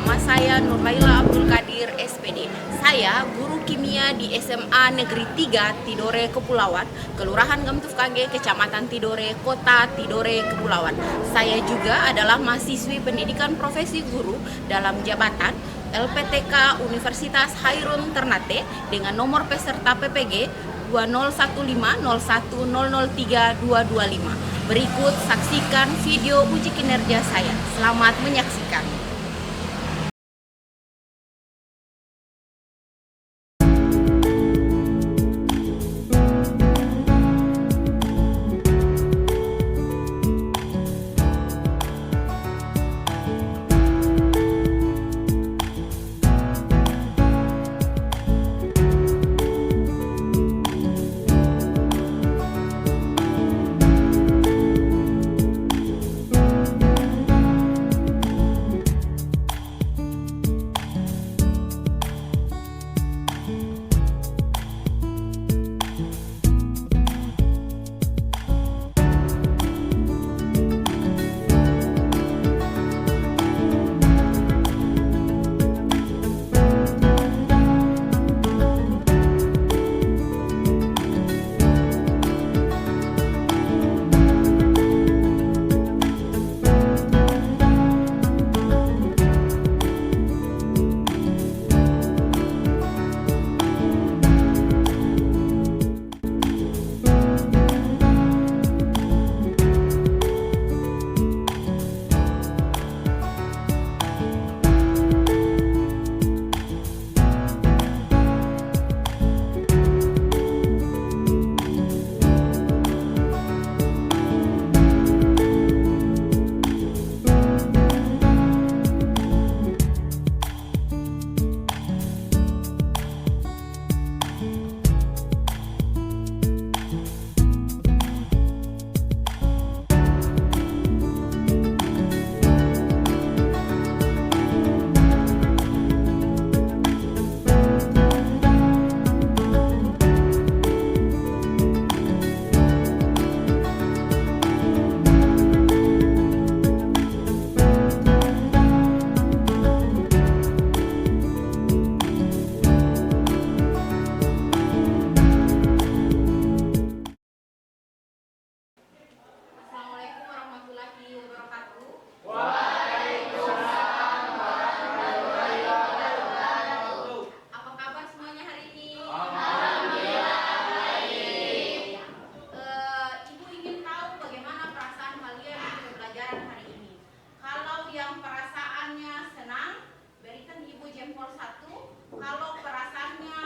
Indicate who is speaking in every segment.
Speaker 1: Nama saya Nurlaila Abdul Qadir, SPD. Saya guru kimia di SMA Negeri 3 Tidore Kepulauan, Kelurahan Gamtuf Kage, Kecamatan Tidore, Kota Tidore Kepulauan. Saya juga adalah mahasiswi pendidikan profesi guru dalam jabatan LPTK Universitas Hairun Ternate dengan nomor peserta PPG 201501003225. Berikut saksikan video uji kinerja saya. Selamat menyaksikan. Assalamualaikum warahmatullahi wabarakatuh.
Speaker 2: Waalaikumsalam warahmatullahi wabarakatuh.
Speaker 1: Apa kabar semuanya hari ini?
Speaker 2: Alhamdulillah baik.
Speaker 1: Ibu ingin tahu bagaimana perasaan kalian di pembelajaran hari ini. Kalau yang perasaannya senang, berikan ibu jempol 1. Kalau perasaannya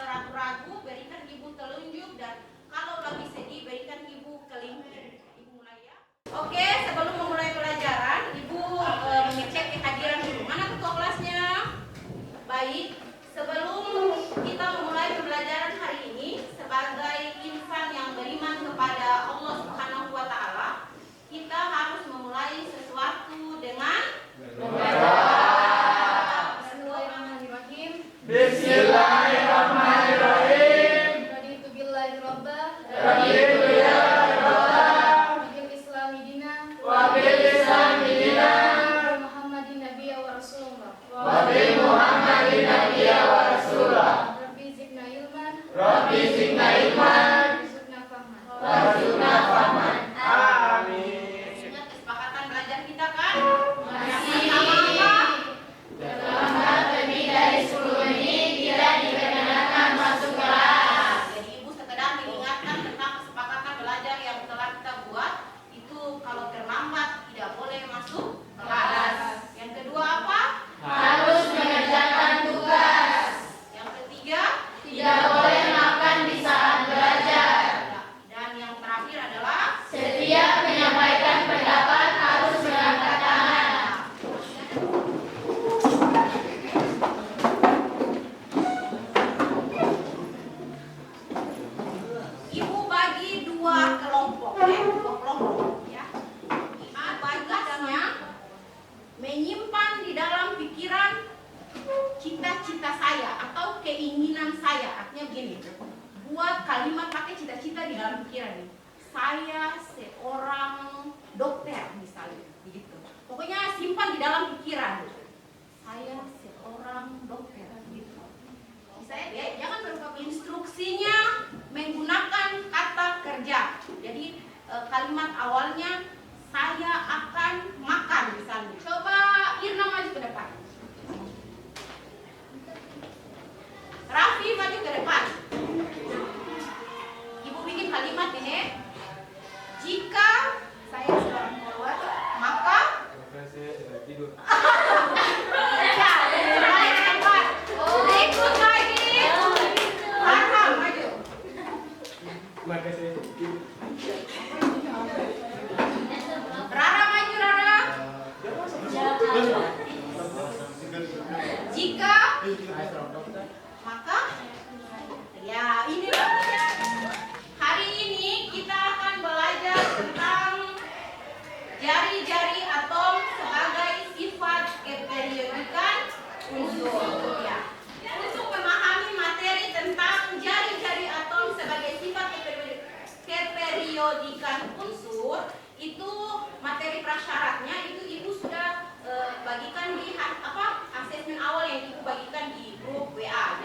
Speaker 1: ragu-ragu, berikan ibu telunjuk. Dan kalau lagi sedih, berikan ibu kelingking. Ibu mulai ya. Oke, sebelum memulai pelajaran, ibu mengecek kehadiran dulu. Mana ketua kelasnya? Baik, sebelum kita memulai pembelajaran hari ini, sebagai insan yang beriman kepada Allah Subhanahu wa Ta'ala, kita harus memulai sesuatu dengan Bismillahirrahmanirrahim.
Speaker 2: Bismillahirrahmanirrahim.
Speaker 3: Raditu billahi rabbah
Speaker 2: Raditu billahi rabbah
Speaker 3: wa bil islami dina
Speaker 2: wa bil islami dinan
Speaker 3: wa Muhammadin nabiyya wa rasulullah.
Speaker 2: wa bi Muhammadin nabiyya wa rasulah.
Speaker 3: Rabbi zidna ilman
Speaker 2: Rabbi zidna ilman
Speaker 3: warzuqna fahman.
Speaker 2: warzuqna fahman. Amin.
Speaker 1: Ingat kesepakatan belajar kita kan?
Speaker 2: Masih.
Speaker 1: Sama-sama.
Speaker 2: Terlambat lebih dari 10 menit tidak diperkenankan masuk kelas.
Speaker 1: Jadi ibu sekedar mengingatkan tentang kesepakatan belajar yang telah kita buat. Itu kalau terlambat tidak boleh masuk kelas. Yang kedua apa?
Speaker 2: Harus mengerjakan tugas.
Speaker 1: Yang ketiga?
Speaker 2: Tidak boleh makan di saat belajar.
Speaker 1: Dan yang terakhir adalah
Speaker 2: Setiap menyampaikan pendapat harus mengangkat tangan.
Speaker 1: ibu bagi 2 kelompok ya, 2 kelompok ya. Tugasnya menyimpan di dalam pikiran cita-cita saya atau keinginan saya. Artinya begini, buat kalimat pakai cita-cita di dalam pikiran nih. Saya seorang dokter misalnya, begitu. Pokoknya simpan di dalam pikiran. Saya awalnya saya akan makan misalnya. Coba Irna maju ke depan. Raffi maju ke depan. Ibu bikin kalimat ini. Jika saya sedang keluar, maka
Speaker 4: tidur.
Speaker 1: ya, balik ke tempat. Ikut lagi. Farham maju.
Speaker 4: Maka saya tidur.
Speaker 1: Rara maju, Rara. Jika maka ya ini maksudnya. Hari ini kita akan belajar tentang jari-jari atom sebagai sifat keperiodikan unsur ya. Untuk memahami materi tentang jari-jari atom sebagai sifat keperiodikan unsur, itu materi prasyaratnya itu Ibu sudah bagikan di asesmen awal yang Ibu bagikan di grup WA.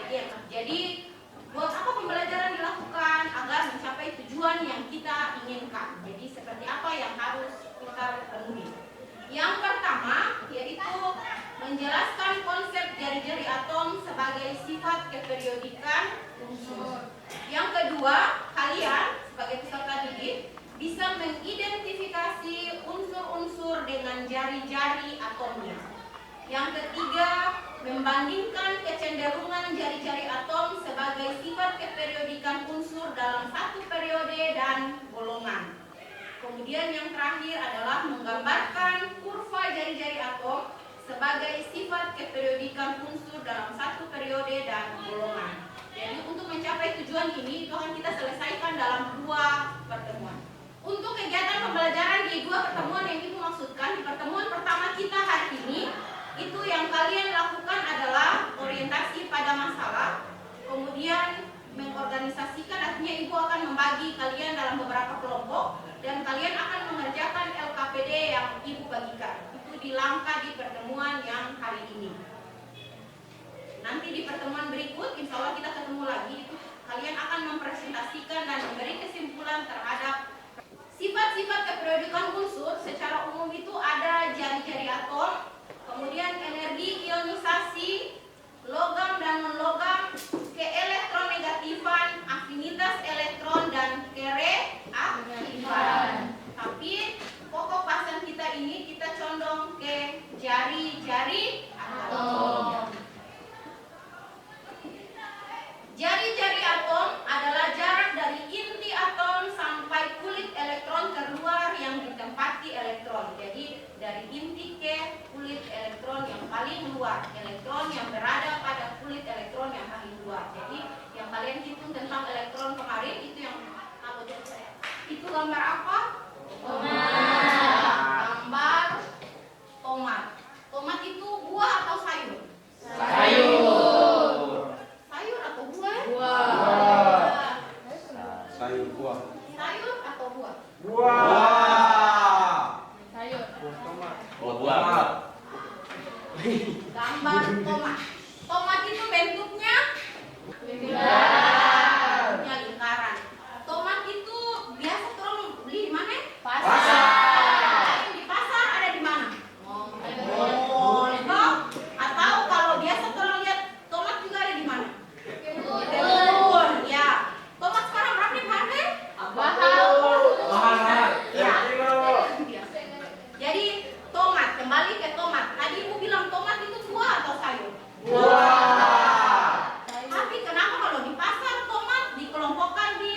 Speaker 1: Jadi buat apa pembelajaran dilakukan agar mencapai tujuan yang kita inginkan. Jadi seperti apa yang harus kita penuhi. Yang pertama yaitu menjelaskan konsep jari-jari atom sebagai sifat keperiodikan unsur. Yang kedua, kalian sebagai peserta didik bisa mengidentifikasi unsur-unsur dengan jari-jari atomnya. Yang ketiga, membandingkan kecenderungan jari-jari atom sebagai sifat keperiodikan unsur dalam satu periode dan golongan. Kemudian yang terakhir adalah menggambarkan kurva jari-jari atom sebagai sifat keperiodikan unsur dalam satu periode dan golongan. Jadi untuk mencapai tujuan ini itu akan kita selesaikan dalam 2 pertemuan. Untuk kegiatan pembelajaran di 2 pertemuan yang Ibu maksudkan, di pertemuan pertama kita hari ini, itu yang kalian lakukan adalah orientasi pada masalah, kemudian mengorganisasikan, artinya Ibu akan membagi kalian dalam beberapa kelompok, dan kalian akan mengerjakan LKPD yang Ibu bagikan. Itu dilangkah di pertemuan yang hari ini. Nanti di pertemuan berikut, insya Allah kita ketemu lagi, itu kalian akan mempresentasikan dan memberi kesimpulan terhadap sifat-sifat keperiodikan unsur. Secara umum itu ada jari-jari atom, kemudian energi ionisasi, logam dan non-logam, keelektronegativan, afinitas elektron, dan kereaktifan. Tapi pokok bahasan kita ini kita condong ke jari-jari atom. Jari-jari atom adalah jarak dari inti atom sampai kulit elektron terluar yang ditempati elektron. Jadi dari inti ke kulit elektron yang paling luar, elektron yang berada pada kulit elektron yang paling luar. Jadi yang kalian hitung tentang elektron kemarin itu yang itu gambar apa? Gambar tomat. Tomat itu buah atau sayur? Sayur atau buah?
Speaker 4: Sayur buah.
Speaker 1: Sayur atau buah?
Speaker 3: Sayur.
Speaker 4: Buah.
Speaker 1: Gambar tomat. Tomat itu bentuknya lingkaran. Tomat itu biasa orang beli di mana?
Speaker 3: Pasar.
Speaker 1: Di pasar ada di mana? Mall. Atau kalau biasa orang lihat tomat juga ada di mana? Kebun. Ya. Tomat sekarang berapa nih harga?
Speaker 4: Mahal.
Speaker 1: Ya. Jadi tomat, kembali ke tomat. Tadi Ibu bilang tomat itu buah atau sayur? Tapi kenapa kalau di pasar tomat dikelompokkan di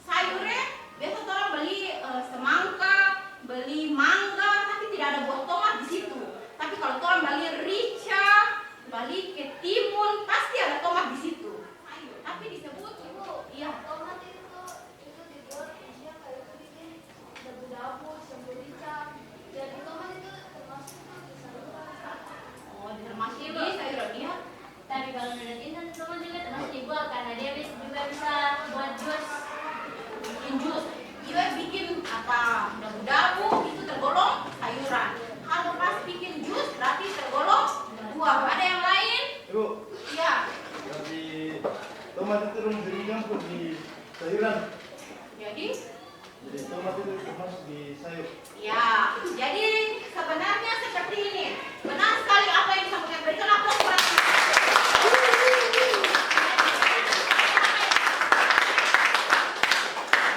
Speaker 1: sayurnya? Biasa orang beli semangka, beli mangga, tapi tidak ada buah tomat di situ. Tapi kalau orang beli rica, beli ketimun, pasti ada tomat di situ. Tapi disebut Ibu, iya.
Speaker 2: Tomat itu dibuat maksudnya kayak itu bikin dabu-dabu, semburica. Jadi tomat itu termasuk di sayuran.
Speaker 1: Oh, termasuk di sayur dia.
Speaker 2: Tapi kalau menurut Intan tomat juga termasuk di buah karena dia juga bisa buat jus.
Speaker 1: Bikin jus. Dia bikin apa? Dabu-dabu itu tergolong sayuran. Kalau pas bikin jus berarti tergolong buah. Ada yang lain?
Speaker 4: Ibu,
Speaker 1: Iya.
Speaker 4: berarti tomat itu termasuk di sayur.
Speaker 1: Ya, jadi sebenarnya seperti ini. Benar sekali apa yang disampaikan. Berikan aplaus kepada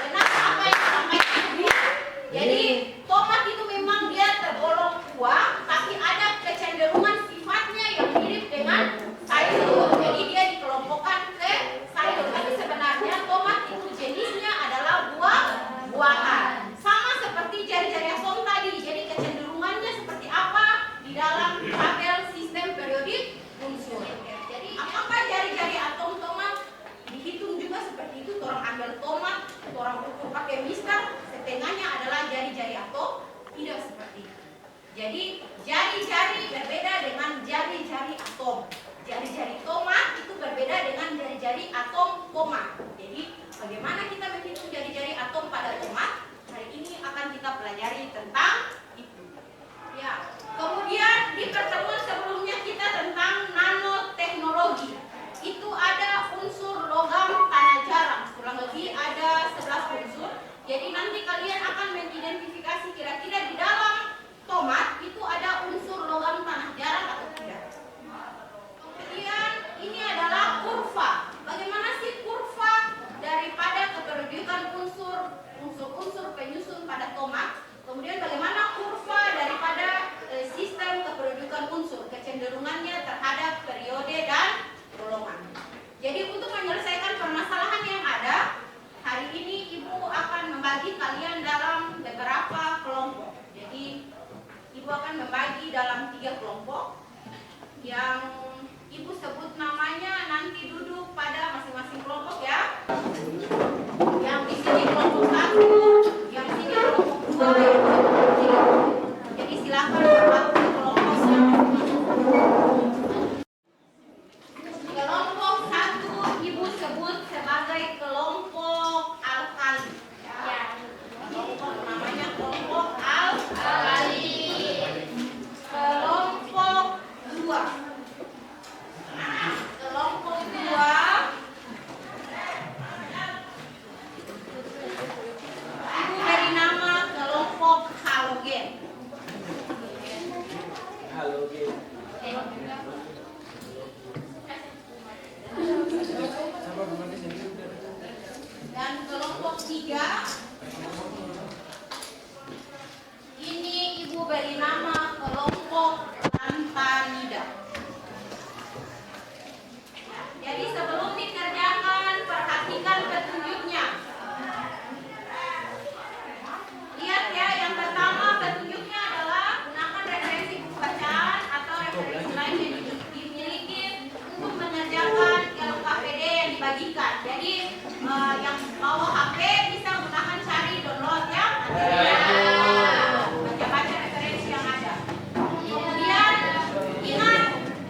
Speaker 1: benar apa yang disampaikan. Jadi tomat itu memang dia tergolong buah, tapi ada kecenderungan sifatnya yang mirip dengan sayur. Jadi dia dikelompokkan ke sayur. Tapi sebenarnya tomat itu jenisnya adalah buah-buahan. Sama seperti jari-jari atom tadi. Jadi kecenderungannya seperti apa di dalam tabel sistem periodik unsur. Jadi apakah jari-jari atom tomat dihitung juga seperti itu? Orang ambil tomat, orang ukur pakai mister, setengahnya adalah jari-jari atom. Tidak seperti itu. Jadi jari-jari berbeda dengan jari-jari atom. Jari-jari tomat itu berbeda dengan jari-jari atom tomat. Jadi bagaimana kita menghitung jari-jari atom pada tomat? Hari ini akan kita pelajari tentang itu. Ya. Kemudian di pertemuan sebelumnya kita tentang nanoteknologi. Itu ada unsur logam tanah jarang. Kurang lebih ada 11 unsur. Jadi nanti kalian akan mengidentifikasi kira-kira di dalam tomat itu ada unsur logam tanah jarang atau tidak. Kemudian ini adalah kurva. Bagaimana sih kurva daripada keperluan unsur penyusun pada tomat? Kemudian bagaimana kurva daripada sistem keperluan unsur, kecenderungannya terhadap periode dan golongan. Jadi untuk menyelesaikan permasalahan yang ada, hari ini Ibu akan membagi kalian dalam beberapa kelompok. Jadi Ibu akan membagi dalam 3 kelompok. Yang Ibu sebut namanya nanti duduk pada masing-masing kelompok ya. Yang di sini kelompok 1, yang di sini kelompok 2, yang di sini. Jadi silakan berlaku kelompoknya. Kelompok 1 Ibu sebut sebagai kelompok alkali. Ya. Kelompok namanya kelompok alkali. Kelompok 2. Kelompok 2 Ibu beri nama kelompok halogen.
Speaker 4: Halogen.
Speaker 1: Dan kelompok 3 ini Ibu beri nama kelompok lantanida. Jadi sebelum dikerjakan perhatikan petunjuknya. Lihat ya, yang pertama petunjuknya adalah gunakan referensi buku bacaan atau referensi lain yang dimiliki untuk mengerjakan LKPD yang dibagikan. Jadi yang bawa HP bisa gunakan cari download ya. Baca-baca referensi yang ada. Kemudian ingat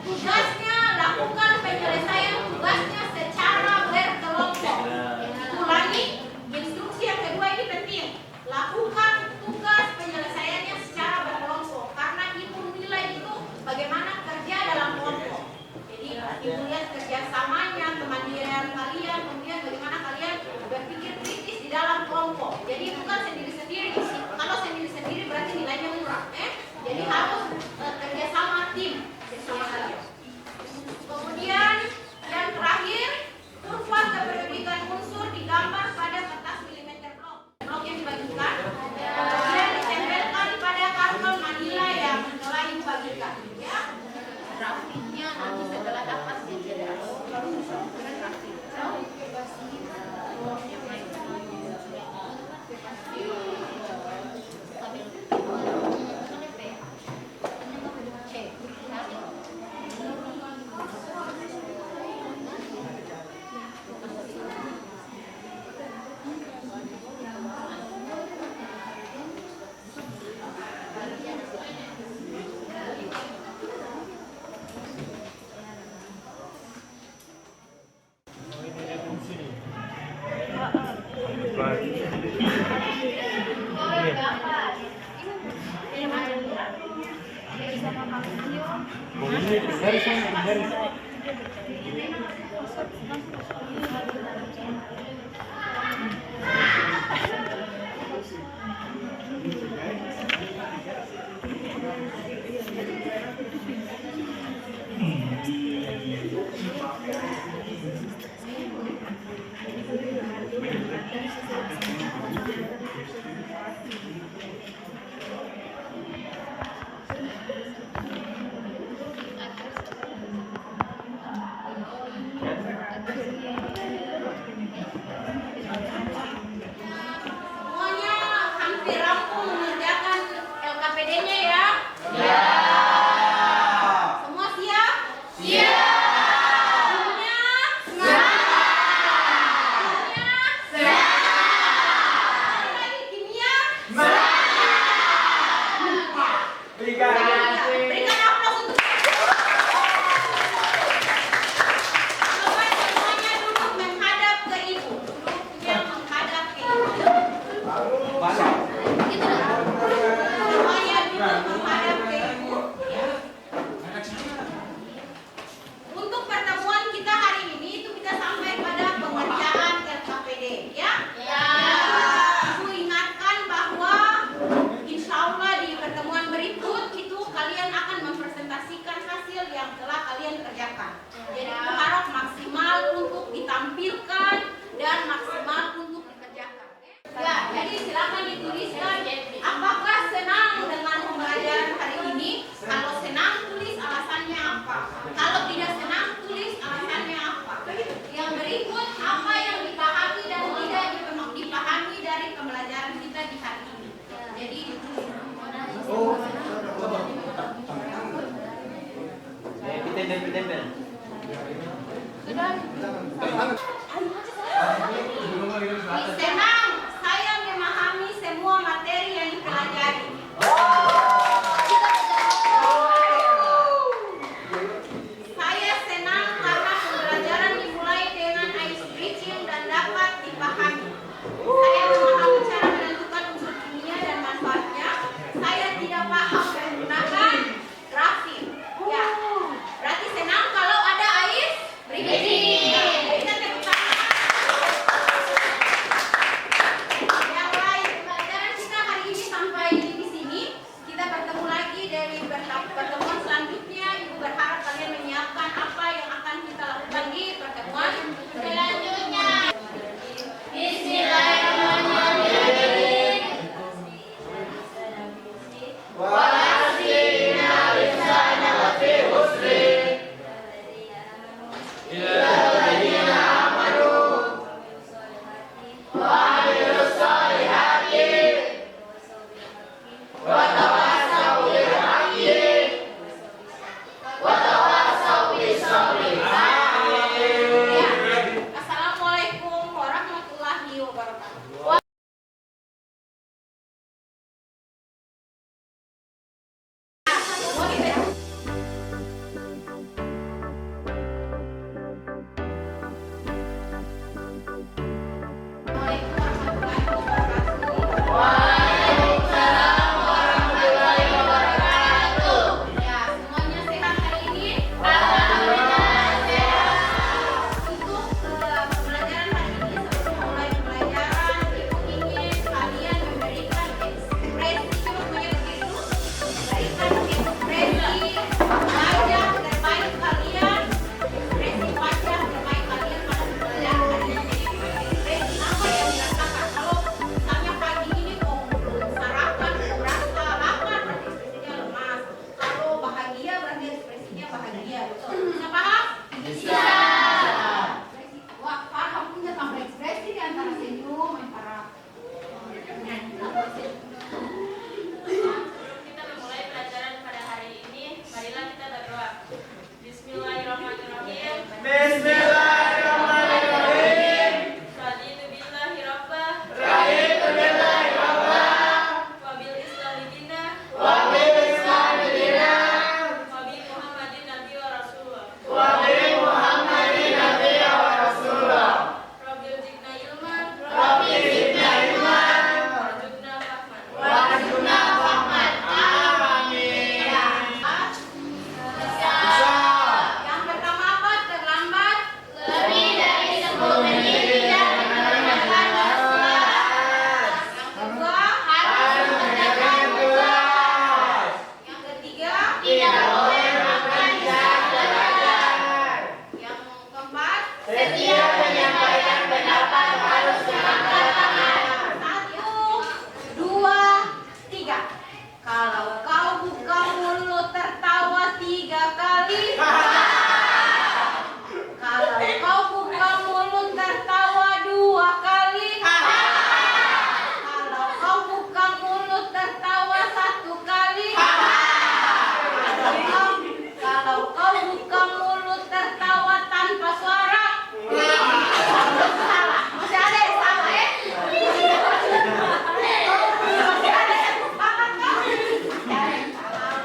Speaker 1: tugasnya, lakukan penyelesaian tugasnya secara berkelompok. Ulangi, instruksi yang kedua ini penting. Lakukan tugas penyelesaiannya secara berkelompok. Karena Ibu nilai itu bagaimana kerja dalam kelompok. Jadi Ibu lihat kerjasamanya, kemandirian kalian, kemudian bagaimana kalian berpikir kritis di dalam kelompok. Jadi bukan sendiri-sendiri. Kalau sendiri-sendiri berarti nilainya murah. Jadi harus kerjasama tim bersama kalian. Kemudian yang terakhir, kurva keperluan unsur digambar pada kertas milimeter blok yang dibagikan. Kemudian ditempelkan pada karton manila yang telah Ibu bagikan. Ya, grafiknya nanti setelah dapat jadi grafik. Berikan aplaus untuk semuanya duduk menghadap ke ibu. Duduknya menghadap ke ibu. Semuanya duduk menghadap ke ibu. Ya. Untuk pertemuan kita hari ini itu kita sampai pada pengerjaan LKPD, ya? Ya. Ibu ingatkan bahwa insya Allah di pertemuan berikut itu kalian akan mempresentasikan hasil yang telah kalian kerjakan. Jadi Ibu harap maksimal untuk ditampilkan dan maksimal untuk dikerjakan. Ya, jadi silakan dituliskan apakah senang dengan pembelajaran hari ini. Kalau senang tulis alasannya apa. Kalau tidak senang tulis alasannya apa. Yang berikut apa yang dipahami dan tidak dipahami dari pembelajaran kita di hari ini. Jadi senang saya memahami semua materi yang dipelajari. Saya senang karena pembelajaran dimulai dengan ice breaking dan dapat dipahami. Saya memahami cara menentukan unsur kimia dan manfaatnya. Saya tidak paham menggunakan grafik. Ya, berarti senang kalau ada ice breaking. Kita tepuk tangan. Yang lain, pelajaran kita hari ini sampai di sini. Kita bertemu lagi dari pertemuan selanjutnya. Ibu berharap kalian menyiapkan apa yang akan kita lakukan di pertemuan selanjutnya. Bismillahirrahmanirrahim. Assalamualaikum warahmatullahi wabarakatuh. Ya, semuanya sehat hari ini? Untuk pembelajaran hari ini sebelum mulai pembelajaran, Ibu ingin kalian memberikan ekspresi, namanya begitu, memberikan ekspresi wajah terbaik kalian, ekspresi wajah terbaik kalian pada pembelajaran hari ini. Ekspresi apa yang dirasakan? Kalau misalnya pagi ini kok belum sarapan, kok merasa lapar, berarti ekspresinya lemas. Kalau bahagia berarti ekspresinya bahagia. Betul? Bisa paham? Bisa. Wah, paham punya tambah ekspresi di antara senyum antara
Speaker 3: Kita memulai pelajaran pada hari ini. Marilah kita berdoa. Bismillahirrahmanirrahim. Raditu billahi rabbah. Wabil islami dina. Wabi Muhammadin nabi wa rasulullah. Rabbil zidna ilman. Warzuqna fahman.
Speaker 1: yang pertama apa? Terlambat. Yang kedua, harus mengerjakan tugas. Yang ketiga, tidak boleh makan di saat belajar. Yang keempat, setiap menyampaikan pendapat harus mengangkat tangan. 1, 2, 3. Kalau kau buka mulut tertawa 3 kali. Kalau kau buka mulut tertawa 2 kali. Kalau kau buka mulut tertawa 1 kali. Kalau kau buka mulut tertawa tanpa suara. Salah. Masih ada yang salah ya? Masih ada yang salah kan? Ada yang salah.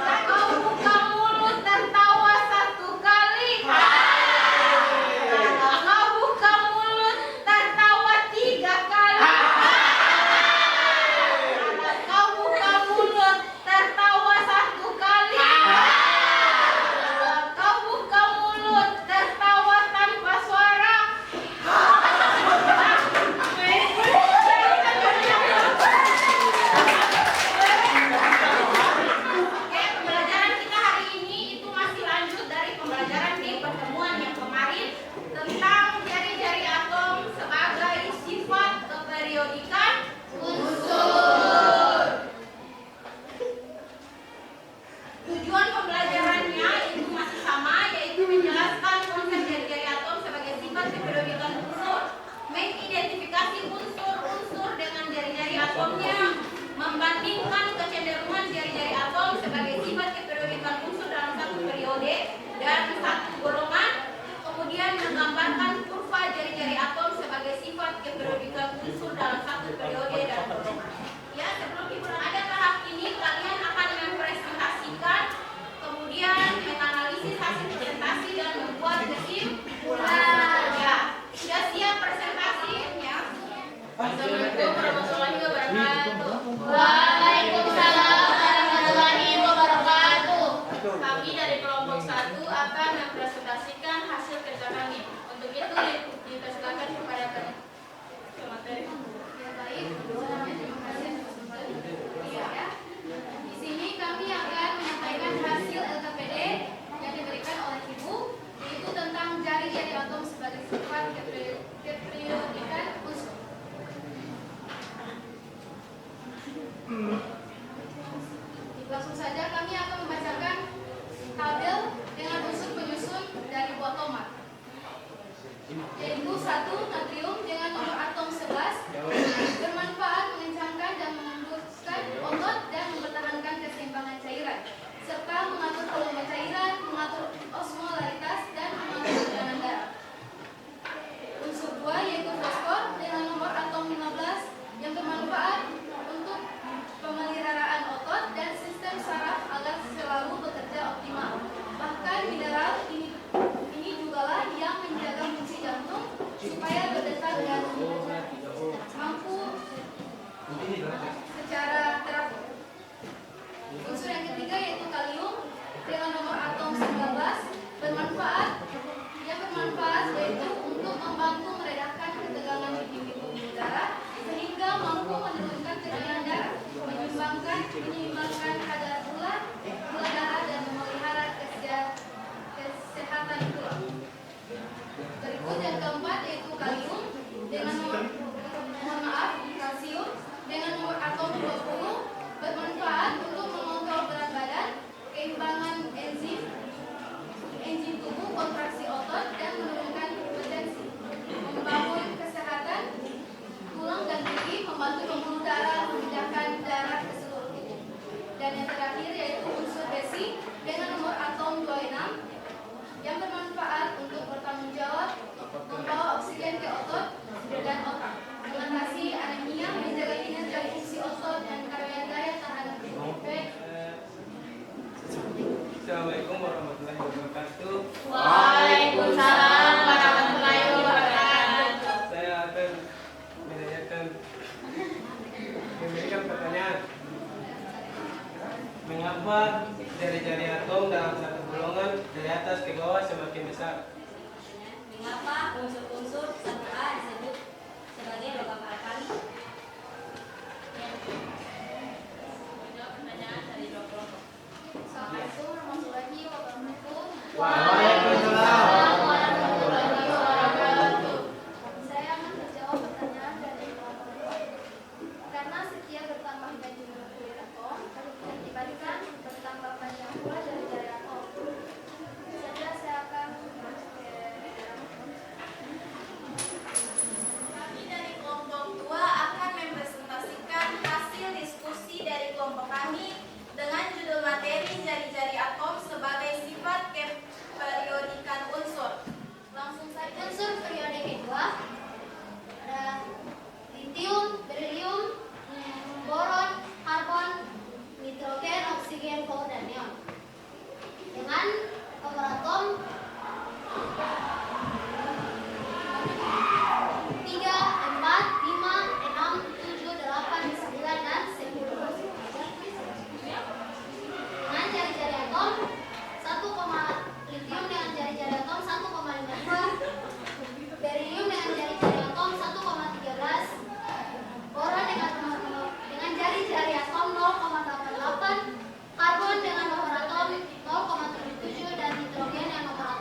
Speaker 3: dipersilakan kepada pemateri.
Speaker 2: Ya baik, terima kasih atas kesempatan. Ya. Di sini kami akan menyampaikan hasil LKPD yang diberikan oleh Ibu, yaitu tentang jari-jari atom sebagai sifat keperiodikan unsur. Langsung saja kami akan membacakan tabel dengan unsur penyusun dari buah tomat, yaitu 1. Natrium dengan nomor atom 11 bermanfaat mengencangkan dan melembutkan otot dan mempertahankan keseimbangan cairan, serta mengatur volume cairan, mengatur osmolaritas dan mengatur tekanan darah. Unsur 2 yaitu fosfor dengan nomor atom 15 yang bermanfaat untuk pemeliharaan otot dan sistem saraf agar selalu bekerja optimal. Bahkan mineral ini jugalah yang menjaga fungsi jantung supaya berdetak dan mampu secara teratur. Unsur yang ketiga yaitu kalium dengan nomor atom 19 bermanfaat yaitu untuk membantu meredakan ketegangan di pembuluh darah sehingga mampu menurunkan tekanan darah, menyeimbangkan kadar gula darah dan memelihara kesehatan tulang. Berikut yang keempat yaitu kalsium dengan kalsium dengan nomor atom 20 bermanfaat untuk mengontrol berat badan, keimbangan enzim tubuh, kontraksi otot dan menurunkan hipertensi, membangun kesehatan tulang dan gigi, membantu pembuluh darah memindahkan darah ke seluruh tubuh. Dan yang terakhir yaitu unsur besi dengan nomor atom 26 yang bermanfaat untuk bertanggung jawab membawa oksigen ke otot dan otak, mengatasi anemia, menjaga kinerja fungsi otot dan daya tahan tubuh.
Speaker 5: Assalamualaikum warahmatullahi wabarakatuh.
Speaker 3: Waalaikumsalam warahmatullahi wabarakatuh.
Speaker 5: Saya akan memberikan pertanyaan. Mengapa jari-jari atom dalam satu golongan dari atas ke bawah semakin besar?
Speaker 3: Mengapa unsur-unsur 1A disebut sebagai logam alkali? Jawab pertanyaan dari Dr.
Speaker 2: Assalamualaikum warahmatullahi wabarakatuh.
Speaker 5: Waalaikumsalam
Speaker 2: warahmatullahi wabarakatuh. Saya akan menjawab pertanyaan dari kelompok 2. Karena setiap bertambahnya jumlah kulit atom diakibatkan bertambah panjang pula jari-jari atom. Saja saya akan masuk ke dalam.
Speaker 1: Kami dari kelompok 2 akan mempresentasikan hasil diskusi dari kelompok kami dengan judul materi jari-jari atom sebagai sifat keperiodikan unsur. Langsung saja.
Speaker 2: Unsur periodik kedua ada litium, berilium, boron, karbon, nitrogen, oksigen, fluor, dan neon. Dengan nomor atom 3, 4, 5, 6, 7, 8, 9, dan 10. Dengan jari-jari atom 1, litium dengan jari-jari atom 1,52, berilium dengan jari-jari atom 1,13, boron dengan jari-jari atom 0,88, karbon dengan nomor atom 0,77, dan nitrogen yang nomor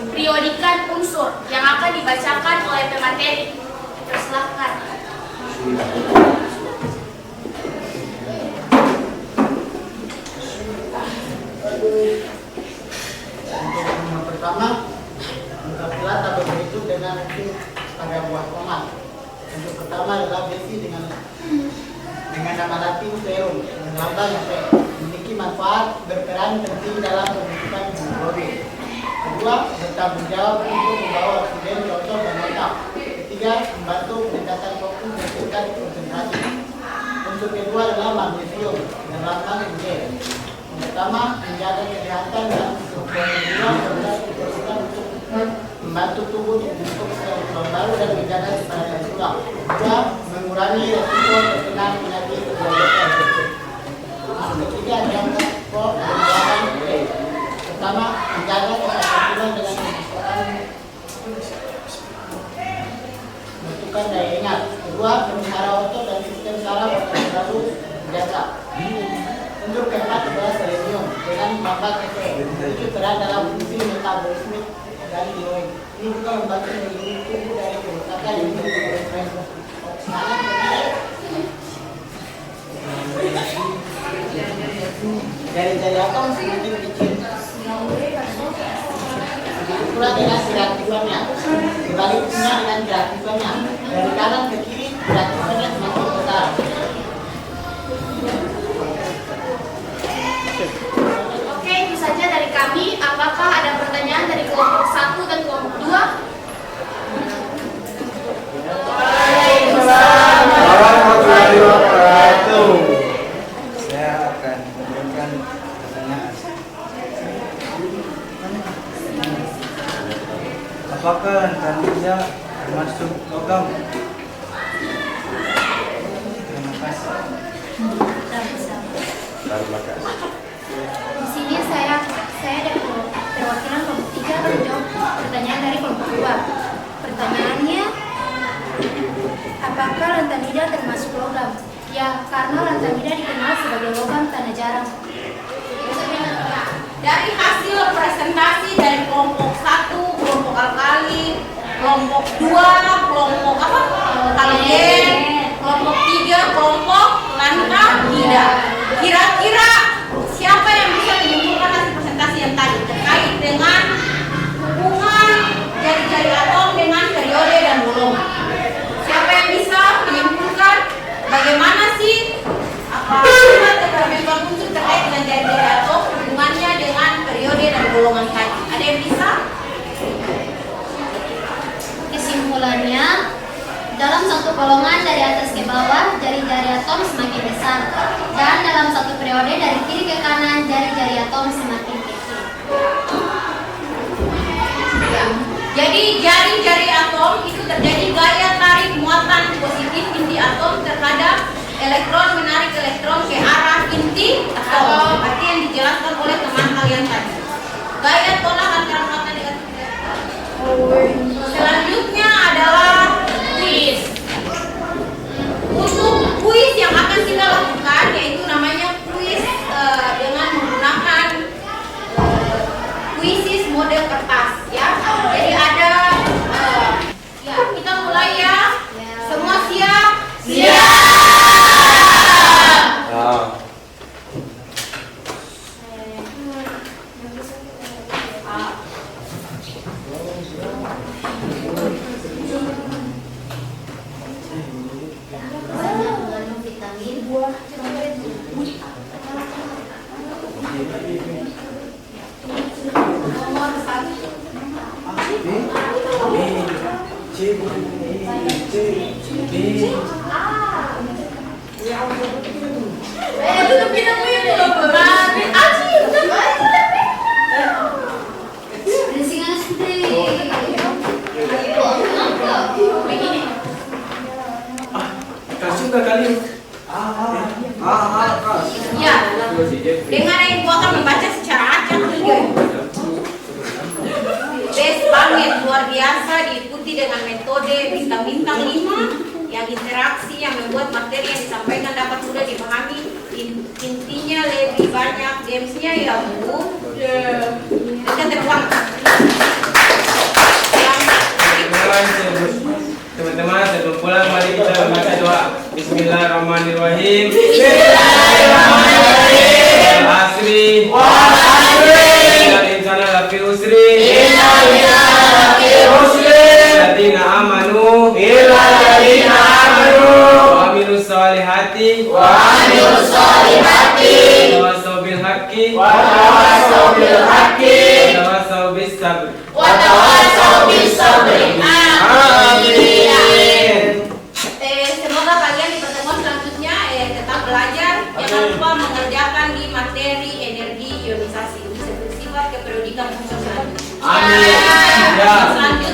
Speaker 2: periodikan unsur yang akan dibacakan oleh pemateri. Persilahkan.
Speaker 6: Untuk yang pertama, mengkapilah tabel berikut dengan ranking pada buah tomat. Untuk pertama adalah besi dengan nama latin serum, lambang Fe, memiliki manfaat berperan penting dalam pembentukan hemoglobin. Kedua, bertanggung jawab untuk membawa oksigen ke otot dan otak. Ketiga, membantu peningkatan fokus dan tingkat konsentrasi. Unsur kedua adalah magnesium dan lambang Mg. Yang pertama, menjaga kesehatan dan kedua adalah diperlukan untuk membantu tubuh untuk sel baru dan menjaga kesehatan tulang. Kedua, mengurangi resiko terkena penyakit diabetes. Ketiga, yang pengembangan pertama, menjaga kesehatan tulang dengan menentukan daya ingat. Kedua, memelihara otot dan sistem saraf agar selalu terjaga. Untuk keempat adalah selenium dengan lambang Fe, memiliki peran dalam fungsi metabolisme dari tiroid. Ini juga membantu melindungi tubuh dari kerusakan yang menyebabkan jari-jari atom semakin kecil. Begitu pula dengan reaktifannya. Sebaliknya dengan reaktifannya, dari kanan ke kiri reaktifannya semakin besar.
Speaker 2: Oke, itu saja dari kami. Apakah ada pertanyaan dari kelompok 1 dan kelompok 2?
Speaker 4: Warahmatullahi wabarakatuh. Saya akan memberikan pertanyaan. Apakah rantanija termasuk logam? Terima kasih.
Speaker 2: Di sini saya dari perwakilan kelompok 3 akan menjawab pertanyaan dari kelompok 2. Pertanyaannya, apakah lantanida termasuk logam? Ya, karena lantanida dikenal sebagai logam tanah jarang.
Speaker 1: Dari hasil presentasi dari kelompok 1, kelompok alkali, kelompok 2, kelompok halogen, kelompok 3, kelompok lantanida. Kira-kira siapa yang bisa menyimpulkan hasil presentasi yang tadi terkait dengan hubungan jari-jari atom dengan periode dan golongan? Siapa yang bisa menyimpulkan bagaimana sih terbentuk unsur terkait dengan jari-jari atom, hubungannya dengan periode dan golongan tadi? Ada yang bisa?
Speaker 2: Kesimpulannya, dalam satu golongan dari atas ke bawah, jari-jari atom semakin besar, dan dalam satu periode dari kiri ke kanan, jari-jari atom semakin kecil.
Speaker 1: Jadi jari-jari atom itu terjadi gaya tarik muatan positif inti atom terhadap elektron menarik elektron ke arah inti atom. Seperti yang dijelaskan oleh teman kalian tadi. Gaya tolak antara muatan negatif. Selanjutnya adalah kuis. Untuk kuis yang akan kita lakukan yaitu namanya kuis dengan menggunakan kuisis model kertas ya. Jadi ada ya kita mulai ya. Semua siap? Siap.
Speaker 2: Mengandung vitamin, buah,
Speaker 1: Nomor 1. Ya, dengan yang gua akan membaca secara acak best banget, luar biasa, diikuti dengan metode bintang-bintang 5 yang interaksi yang membuat materi yang disampaikan dapat mudah dipahami. Intinya lebih banyak gamesnya ya Bu. Dekat teruang.
Speaker 5: Bismillahirrahmanirrahim.
Speaker 7: Bismillahirrahmanirrahim.
Speaker 5: Wal asri. Innal insana lafi usri. Alladzina amanu. Wa amilus solihati. Tawassaw bil haqqi. Tawassaw bis sabri. Amin.
Speaker 1: Semoga kalian di pertemuan selanjutnya tetap belajar. Jangan lupa mengerjakan di materi energi ionisasi. Bisa bersifat kependidikan khusus selanjutnya.
Speaker 5: Amin. Ya.
Speaker 1: Selanjutnya